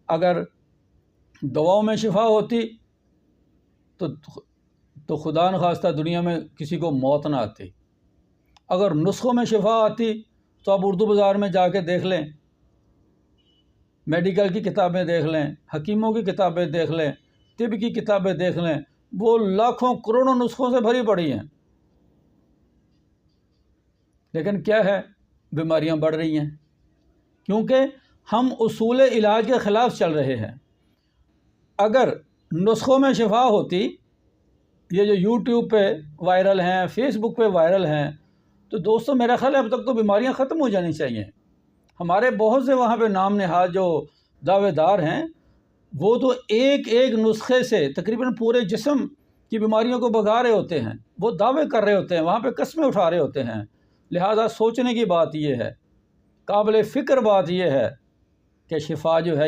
اگر دواؤں میں شفا ہوتی تو خدا نخواستہ دنیا میں کسی کو موت نہ آتی. اگر نسخوں میں شفا آتی تو آپ اردو بازار میں جا کے دیکھ لیں، میڈیکل کی کتابیں دیکھ لیں، حکیموں کی کتابیں دیکھ لیں، طب کی کتابیں دیکھ لیں، وہ لاکھوں کروڑوں نسخوں سے بھری پڑی ہیں. لیکن کیا ہے، بیماریاں بڑھ رہی ہیں کیونکہ ہم اصول علاج کے خلاف چل رہے ہیں. اگر نسخوں میں شفا ہوتی، یہ جو یوٹیوب پہ وائرل ہیں، فیس بک پہ وائرل ہیں، تو دوستو میرا خیال ہے اب تک تو بیماریاں ختم ہو جانی چاہیے. ہمارے بہت سے وہاں پہ نام نہاد جو دعوے دار ہیں، وہ تو ایک ایک نسخے سے تقریباً پورے جسم کی بیماریوں کو بھگا رہے ہوتے ہیں، وہ دعوے کر رہے ہوتے ہیں، وہاں پہ قسمیں اٹھا رہے ہوتے ہیں. لہٰذا سوچنے کی بات یہ ہے، قابل فکر بات یہ ہے کہ شفا جو ہے